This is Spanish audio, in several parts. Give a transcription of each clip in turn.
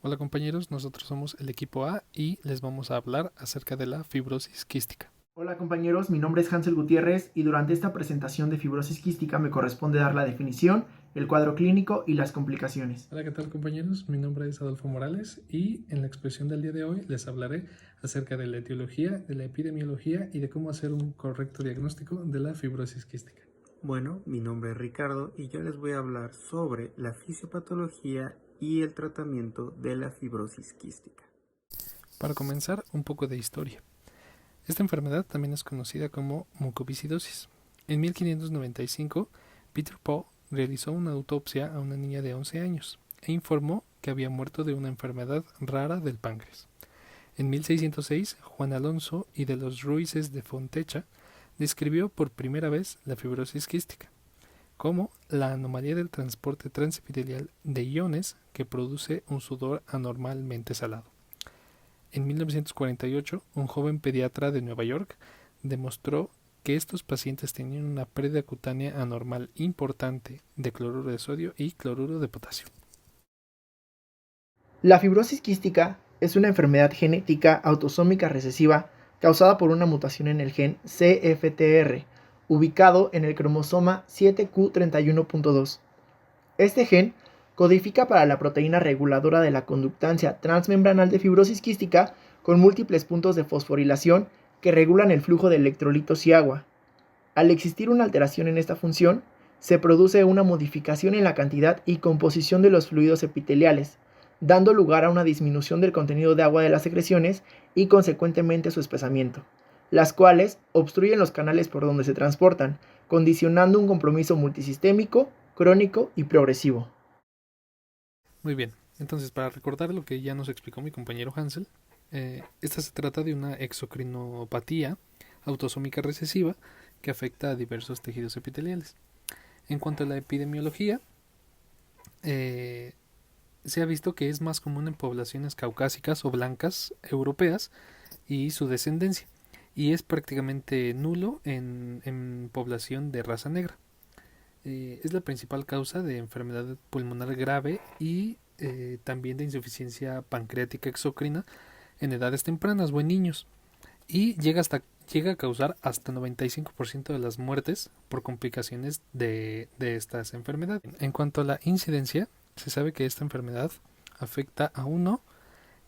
Hola compañeros, nosotros somos el equipo A y les vamos a hablar acerca de la fibrosis quística. Hola compañeros, mi nombre es Hansel Gutiérrez y durante esta presentación de fibrosis quística me corresponde dar la definición, el cuadro clínico y las complicaciones. Hola, ¿qué tal compañeros? Mi nombre es Adolfo Morales y en la exposición del día de hoy les hablaré acerca de la etiología, de la epidemiología y de cómo hacer un correcto diagnóstico de la fibrosis quística. Bueno, mi nombre es Ricardo y yo les voy a hablar sobre la fisiopatología y el tratamiento de la fibrosis quística. Para comenzar, un poco de historia. Esta enfermedad también es conocida como mucoviscidosis. En 1595, Peter Paul realizó una autopsia a una niña de 11 años e informó que había muerto de una enfermedad rara del páncreas. En 1606, Juan Alonso y de los Ruices de Fontecha describió por primera vez la fibrosis quística como la anomalía del transporte transepitelial de iones que produce un sudor anormalmente salado. En 1948, un joven pediatra de Nueva York demostró que estos pacientes tenían una pérdida cutánea anormal importante de cloruro de sodio y cloruro de potasio. La fibrosis quística es una enfermedad genética autosómica recesiva causada por una mutación en el gen CFTR, ubicado en el cromosoma 7q31.2. Este gen codifica para la proteína reguladora de la conductancia transmembranal de fibrosis quística con múltiples puntos de fosforilación que regulan el flujo de electrolitos y agua. Al existir una alteración en esta función, se produce una modificación en la cantidad y composición de los fluidos epiteliales, dando lugar a una disminución del contenido de agua de las secreciones y consecuentemente su espesamiento, las cuales obstruyen los canales por donde se transportan, condicionando un compromiso multisistémico, crónico y progresivo. Muy bien, entonces para recordar lo que ya nos explicó mi compañero Hansel, esta se trata de una exocrinopatía autosómica recesiva que afecta a diversos tejidos epiteliales. En cuanto a la epidemiología, eh, se ha visto que es más común en poblaciones caucásicas o blancas europeas y su descendencia, y es prácticamente nulo en población de raza negra. Es la principal causa de enfermedad pulmonar grave y también de insuficiencia pancreática exocrina en edades tempranas o en niños, y llega a causar hasta 95% de las muertes por complicaciones de estas enfermedades. En cuanto a la incidencia, se sabe que esta enfermedad afecta a uno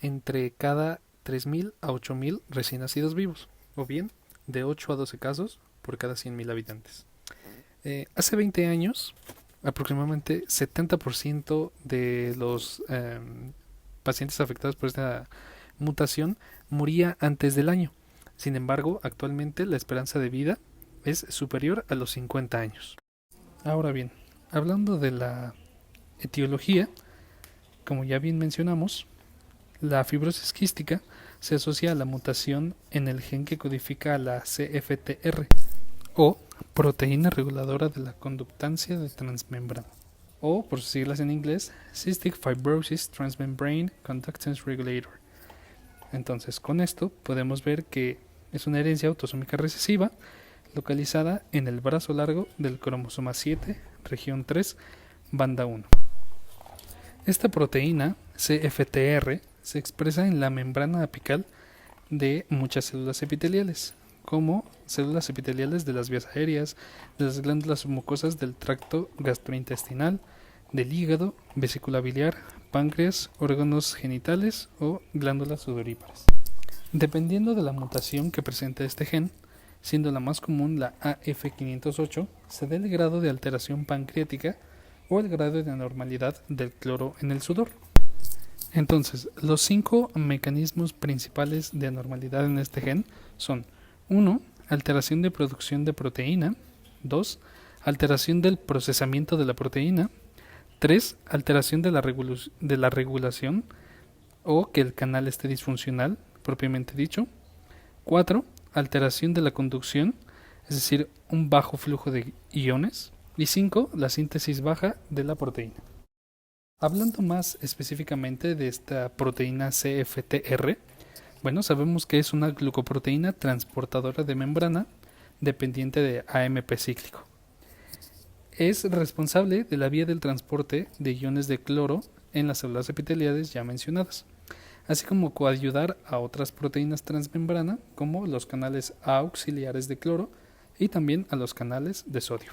entre cada 3.000 a 8.000 recién nacidos vivos, o bien de 8 a 12 casos por cada 100.000 habitantes. Hace 20 años, aproximadamente 70% de los pacientes afectados por esta mutación moría antes del año. Sin embargo, actualmente la esperanza de vida es superior a los 50 años. Ahora bien, hablando de la etiología, como ya bien mencionamos, la fibrosis quística se asocia a la mutación en el gen que codifica la CFTR o proteína reguladora de la conductancia de transmembrana, o por sus siglas en inglés, Cystic Fibrosis Transmembrane Conductance Regulator. Entonces, con esto podemos ver que es una herencia autosómica recesiva localizada en el brazo largo del cromosoma 7, región 3, banda 1. Esta proteína, CFTR, se expresa en la membrana apical de muchas células epiteliales, como células epiteliales de las vías aéreas, de las glándulas mucosas del tracto gastrointestinal, del hígado, vesícula biliar, páncreas, órganos genitales o glándulas sudoríparas. Dependiendo de la mutación que presenta este gen, siendo la más común la AF508, se da el grado de alteración pancreática o el grado de anormalidad del cloro en el sudor. Entonces, los 5 mecanismos principales de anormalidad en este gen son: 1. Alteración de producción de proteína. 2. Alteración del procesamiento de la proteína. 3. Alteración de la regulación o que el canal esté disfuncional, propiamente dicho. 4. Alteración de la conducción, es decir, un bajo flujo de iones. Y 5. La síntesis baja de la proteína. Hablando más específicamente de esta proteína CFTR, bueno, sabemos que es una glucoproteína transportadora de membrana dependiente de AMP cíclico. Es responsable de la vía del transporte de iones de cloro en las células epiteliales ya mencionadas, así como coayudar a otras proteínas transmembrana como los canales auxiliares de cloro y también a los canales de sodio.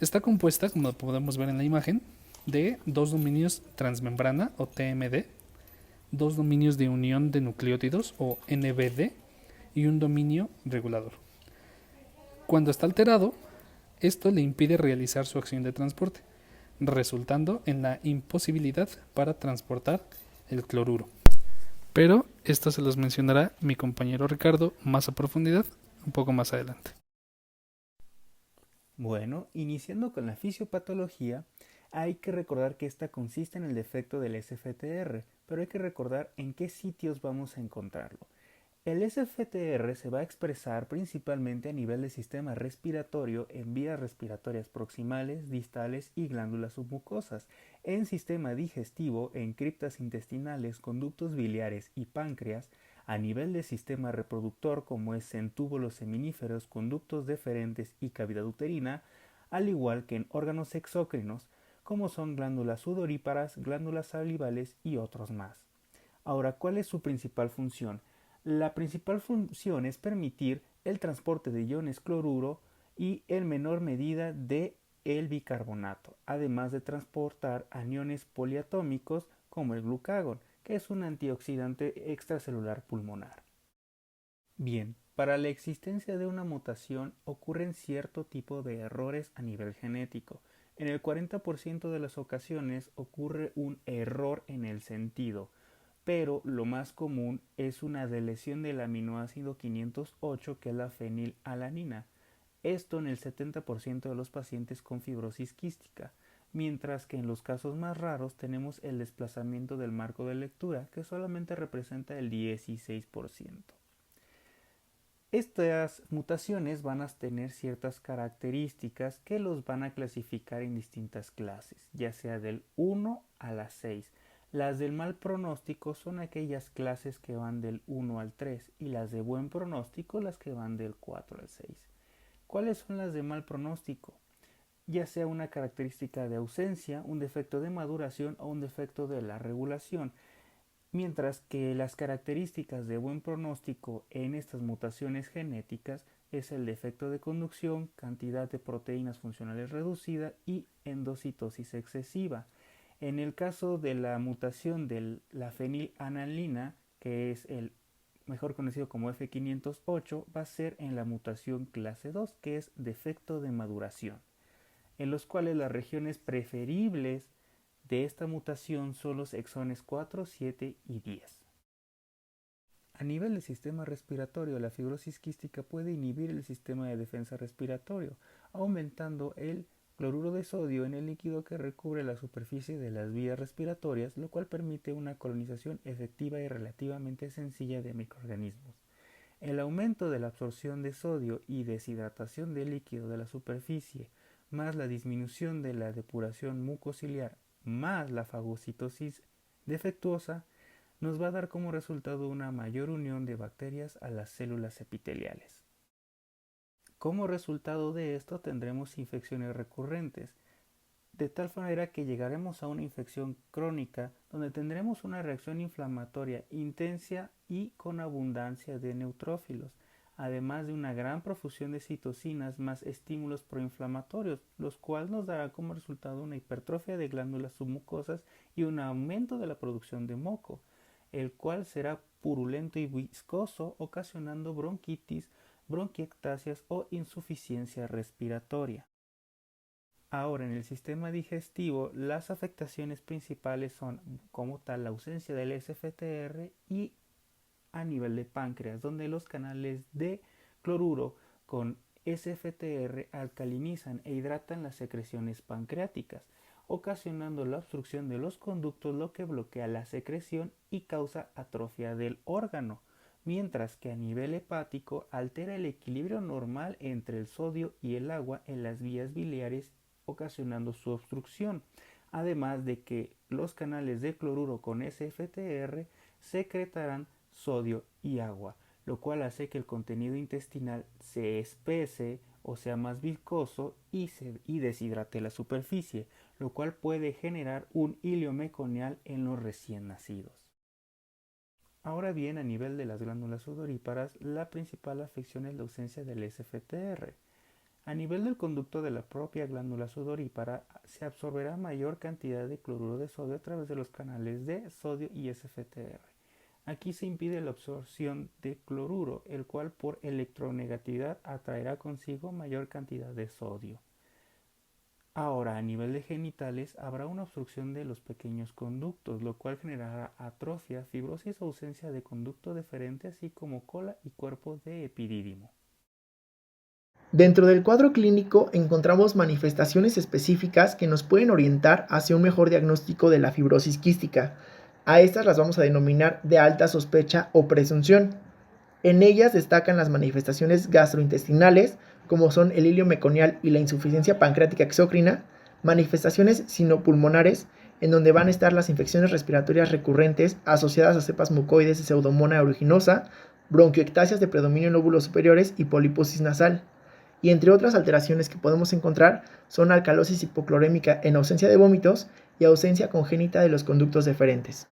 Está compuesta, como podemos ver en la imagen, de dos dominios transmembrana o TMD, dos dominios de unión de nucleótidos o NBD y un dominio regulador. Cuando está alterado, esto le impide realizar su acción de transporte, resultando en la imposibilidad para transportar el cloruro. Pero esto se los mencionará mi compañero Ricardo más a profundidad un poco más adelante. Bueno, iniciando con la fisiopatología, hay que recordar que esta consiste en el defecto del SFTR, pero hay que recordar en qué sitios vamos a encontrarlo. El SFTR se va a expresar principalmente a nivel del sistema respiratorio en vías respiratorias proximales, distales y glándulas submucosas, en sistema digestivo, en criptas intestinales, conductos biliares y páncreas, a nivel del sistema reproductor como es en túbulos seminíferos, conductos deferentes y cavidad uterina, al igual que en órganos exócrinos como son glándulas sudoríparas, glándulas salivales y otros más. Ahora, ¿cuál es su principal función? La principal función es permitir el transporte de iones cloruro y en menor medida de el bicarbonato, además de transportar aniones poliatómicos como el glucagón, que es un antioxidante extracelular pulmonar. Bien, para la existencia de una mutación ocurren cierto tipo de errores a nivel genético. En el 40% de las ocasiones ocurre un error en el sentido, pero lo más común es una deleción del aminoácido 508 que es la fenilalanina. Esto en el 70% de los pacientes con fibrosis quística, mientras que en los casos más raros tenemos el desplazamiento del marco de lectura que solamente representa el 16%. Estas mutaciones van a tener ciertas características que los van a clasificar en distintas clases, ya sea del 1 a la 6. Las del mal pronóstico son aquellas clases que van del 1 al 3 y las de buen pronóstico las que van del 4 al 6. ¿Cuáles son las de mal pronóstico? Ya sea una característica de ausencia, un defecto de maduración o un defecto de la regulación. Mientras que las características de buen pronóstico en estas mutaciones genéticas es el defecto de conducción, cantidad de proteínas funcionales reducida y endocitosis excesiva. En el caso de la mutación de la fenilalanina, que es el mejor conocido como F508, va a ser en la mutación clase 2, que es defecto de maduración, en los cuales las regiones preferibles de esta mutación son los exones 4, 7 y 10. A nivel del sistema respiratorio, la fibrosis quística puede inhibir el sistema de defensa respiratorio, aumentando el cloruro de sodio en el líquido que recubre la superficie de las vías respiratorias, lo cual permite una colonización efectiva y relativamente sencilla de microorganismos. El aumento de la absorción de sodio y deshidratación del líquido de la superficie, más la disminución de la depuración mucociliar, más la fagocitosis defectuosa, nos va a dar como resultado una mayor unión de bacterias a las células epiteliales. Como resultado de esto tendremos infecciones recurrentes, de tal manera que llegaremos a una infección crónica donde tendremos una reacción inflamatoria intensa y con abundancia de neutrófilos, además de una gran profusión de citocinas más estímulos proinflamatorios, los cuales nos dará como resultado una hipertrofia de glándulas submucosas y un aumento de la producción de moco, el cual será purulento y viscoso, ocasionando bronquitis, bronquiectasias o insuficiencia respiratoria. Ahora, en el sistema digestivo, las afectaciones principales son como tal la ausencia del SFTR y a nivel de páncreas, donde los canales de cloruro con SFTR alcalinizan e hidratan las secreciones pancreáticas, ocasionando la obstrucción de los conductos, lo que bloquea la secreción y causa atrofia del órgano, mientras que a nivel hepático altera el equilibrio normal entre el sodio y el agua en las vías biliares, ocasionando su obstrucción, además de que los canales de cloruro con SFTR secretarán sodio y agua, lo cual hace que el contenido intestinal se espese o sea más viscoso y deshidrate la superficie, lo cual puede generar un hilio meconial en los recién nacidos. Ahora bien, a nivel de las glándulas sudoríparas, la principal afección es la ausencia del SFTR. A nivel del conducto de la propia glándula sudorípara, se absorberá mayor cantidad de cloruro de sodio a través de los canales de sodio y SFTR. Aquí se impide la absorción de cloruro, el cual por electronegatividad atraerá consigo mayor cantidad de sodio. Ahora, a nivel de genitales, habrá una obstrucción de los pequeños conductos, lo cual generará atrofia, fibrosis o ausencia de conducto deferente, así como cola y cuerpo de epidídimo. Dentro del cuadro clínico encontramos manifestaciones específicas que nos pueden orientar hacia un mejor diagnóstico de la fibrosis quística. A estas las vamos a denominar de alta sospecha o presunción. En ellas destacan las manifestaciones gastrointestinales, como son el hilio meconial y la insuficiencia pancreática exócrina, manifestaciones sinopulmonares, en donde van a estar las infecciones respiratorias recurrentes asociadas a cepas mucoides de Pseudomonas aeruginosa, bronquiectasias de predominio en lóbulos superiores y poliposis nasal. Y entre otras alteraciones que podemos encontrar son alcalosis hipoclorémica en ausencia de vómitos y ausencia congénita de los conductos deferentes.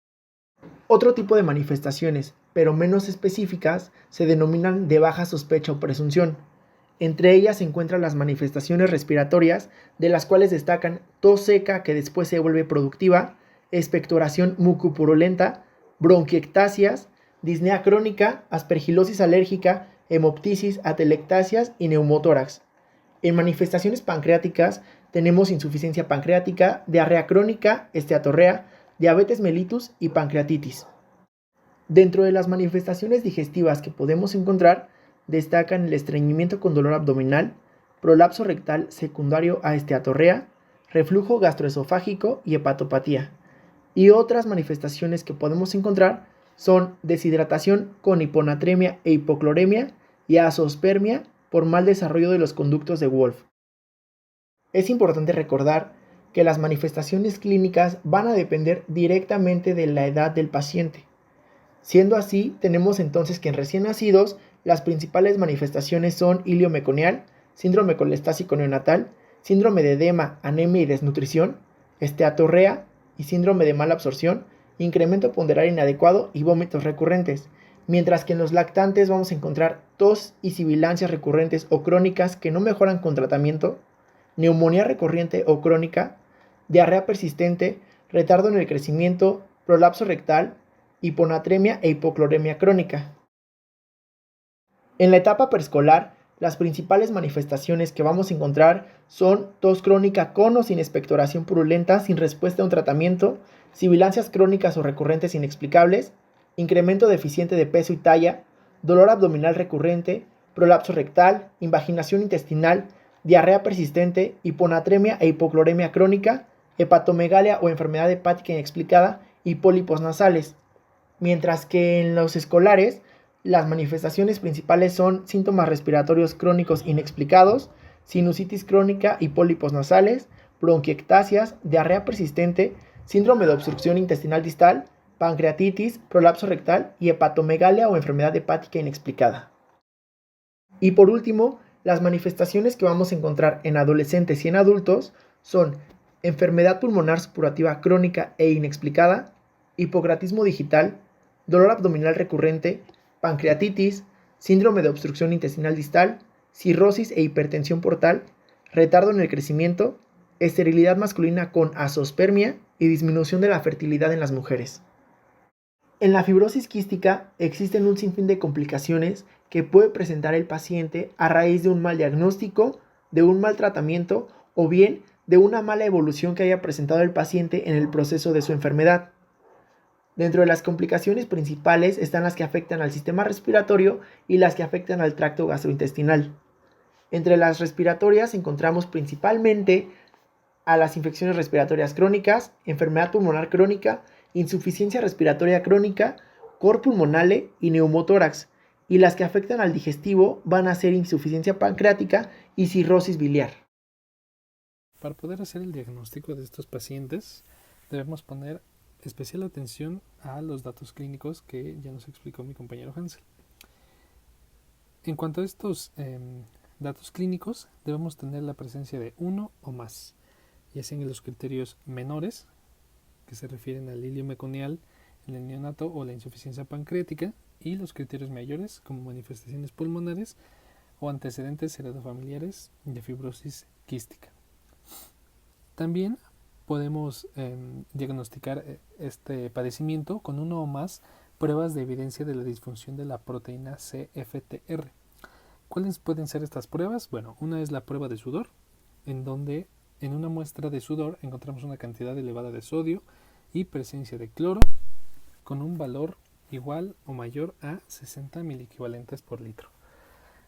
Otro tipo de manifestaciones, pero menos específicas, se denominan de baja sospecha o presunción. Entre ellas se encuentran las manifestaciones respiratorias, de las cuales destacan tos seca que después se vuelve productiva, expectoración mucopurulenta, bronquiectasias, disnea crónica, aspergilosis alérgica, hemoptisis, atelectasias y neumotórax. En manifestaciones pancreáticas tenemos insuficiencia pancreática, diarrea crónica, esteatorrea, diabetes mellitus y pancreatitis. Dentro de las manifestaciones digestivas que podemos encontrar, destacan el estreñimiento con dolor abdominal, prolapso rectal secundario a esteatorrea, reflujo gastroesofágico y hepatopatía. Y otras manifestaciones que podemos encontrar son deshidratación con hiponatremia e hipocloremia y azoospermia por mal desarrollo de los conductos de Wolff. Es importante recordar que las manifestaciones clínicas van a depender directamente de la edad del paciente. Siendo así, tenemos entonces que en recién nacidos las principales manifestaciones son hilio meconial, síndrome colestásico neonatal, síndrome de edema, anemia y desnutrición, esteatorrea y síndrome de mala absorción, incremento ponderal inadecuado y vómitos recurrentes, mientras que en los lactantes vamos a encontrar tos y sibilancias recurrentes o crónicas que no mejoran con tratamiento, neumonía recurrente o crónica, diarrea persistente, retardo en el crecimiento, prolapso rectal, hiponatremia e hipocloremia crónica. En la etapa preescolar, las principales manifestaciones que vamos a encontrar son tos crónica con o sin expectoración purulenta sin respuesta a un tratamiento, sibilancias crónicas o recurrentes inexplicables, incremento deficiente de peso y talla, dolor abdominal recurrente, prolapso rectal, invaginación intestinal, diarrea persistente, hiponatremia e hipocloremia crónica, hepatomegalia o enfermedad hepática inexplicada y pólipos nasales. Mientras que en los escolares, las manifestaciones principales son síntomas respiratorios crónicos inexplicados, sinusitis crónica y pólipos nasales, bronquiectasias, diarrea persistente, síndrome de obstrucción intestinal distal, pancreatitis, prolapso rectal y hepatomegalia o enfermedad hepática inexplicada. Y por último, las manifestaciones que vamos a encontrar en adolescentes y en adultos son enfermedad pulmonar supurativa crónica e inexplicada, hipocratismo digital, dolor abdominal recurrente, pancreatitis, síndrome de obstrucción intestinal distal, cirrosis e hipertensión portal, retardo en el crecimiento, esterilidad masculina con azoospermia y disminución de la fertilidad en las mujeres. En la fibrosis quística existen un sinfín de complicaciones que puede presentar el paciente a raíz de un mal diagnóstico, de un mal tratamiento o bien de una mala evolución que haya presentado el paciente en el proceso de su enfermedad. Dentro de las complicaciones principales están las que afectan al sistema respiratorio y las que afectan al tracto gastrointestinal. Entre las respiratorias encontramos principalmente a las infecciones respiratorias crónicas, enfermedad pulmonar crónica, insuficiencia respiratoria crónica, cor pulmonale y neumotórax, y las que afectan al digestivo van a ser insuficiencia pancreática y cirrosis biliar. Para poder hacer el diagnóstico de estos pacientes, debemos poner especial atención a los datos clínicos que ya nos explicó mi compañero Hansel. En cuanto a estos datos clínicos, debemos tener la presencia de uno o más ya sean los criterios menores, que se refieren al hilio meconial en el neonato o la insuficiencia pancreática, y los criterios mayores, como manifestaciones pulmonares o antecedentes heredofamiliares de fibrosis quística. También podemos diagnosticar este padecimiento con uno o más pruebas de evidencia de la disfunción de la proteína CFTR. ¿Cuáles pueden ser estas pruebas? Bueno, una es la prueba de sudor, en donde en una muestra de sudor encontramos una cantidad elevada de sodio y presencia de cloro con un valor igual o mayor a 60 miliequivalentes por litro.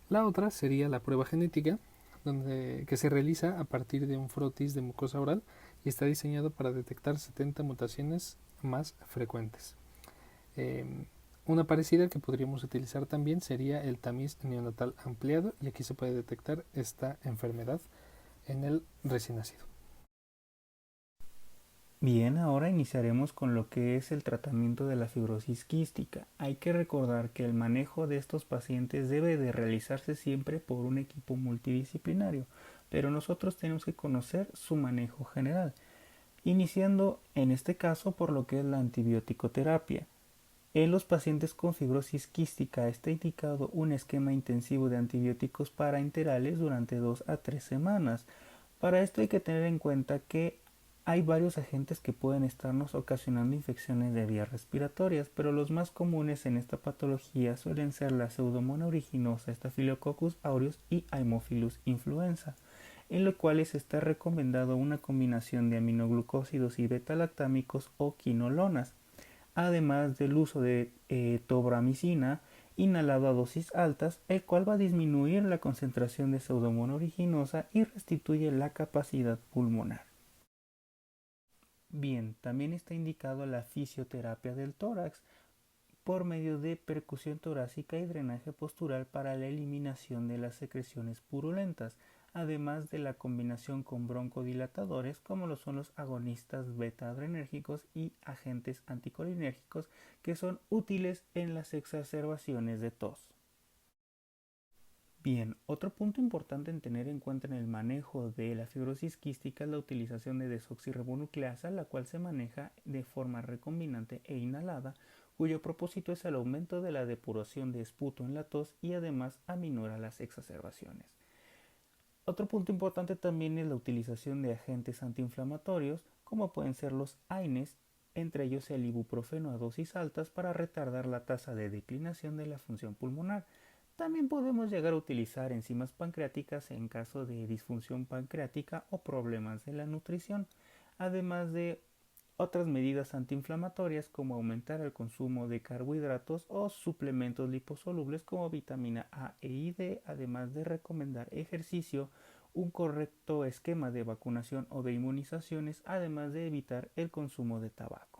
La otra sería la prueba genética, que se realiza a partir de un frotis de mucosa oral y está diseñado para detectar 70 mutaciones más frecuentes. Una parecida que podríamos utilizar también sería el tamiz neonatal ampliado, y aquí se puede detectar esta enfermedad en el recién nacido. Bien, ahora iniciaremos con lo que es el tratamiento de la fibrosis quística. Hay que recordar que el manejo de estos pacientes debe de realizarse siempre por un equipo multidisciplinario, pero nosotros tenemos que conocer su manejo general, iniciando en este caso por lo que es la antibiótico-terapia. En los pacientes con fibrosis quística está indicado un esquema intensivo de antibióticos parenterales durante 2 a 3 semanas. Para esto hay que tener en cuenta que hay varios agentes que pueden estarnos ocasionando infecciones de vías respiratorias, pero los más comunes en esta patología suelen ser la Pseudomonas aeruginosa, Staphylococcus aureus y Haemophilus influenza, en lo cual está recomendado una combinación de aminoglucósidos y beta-lactámicos o quinolonas, además del uso de tobramicina inhalado a dosis altas, el cual va a disminuir la concentración de Pseudomonas aeruginosa y restituye la capacidad pulmonar. Bien, también está indicado la fisioterapia del tórax por medio de percusión torácica y drenaje postural para la eliminación de las secreciones purulentas, además de la combinación con broncodilatadores como lo son los agonistas beta-adrenérgicos y agentes anticolinérgicos que son útiles en las exacerbaciones de tos. Bien, otro punto importante en tener en cuenta en el manejo de la fibrosis quística es la utilización de desoxirribonucleasa, la cual se maneja de forma recombinante e inhalada, cuyo propósito es el aumento de la depuración de esputo en la tos y además aminora las exacerbaciones. Otro punto importante también es la utilización de agentes antiinflamatorios, como pueden ser los AINES, entre ellos el ibuprofeno a dosis altas para retardar la tasa de declinación de la función pulmonar. También podemos llegar a utilizar enzimas pancreáticas en caso de disfunción pancreática o problemas de la nutrición, además de otras medidas antiinflamatorias como aumentar el consumo de carbohidratos o suplementos liposolubles como vitamina A y D, además de recomendar ejercicio, un correcto esquema de vacunación o de inmunizaciones, además de evitar el consumo de tabaco.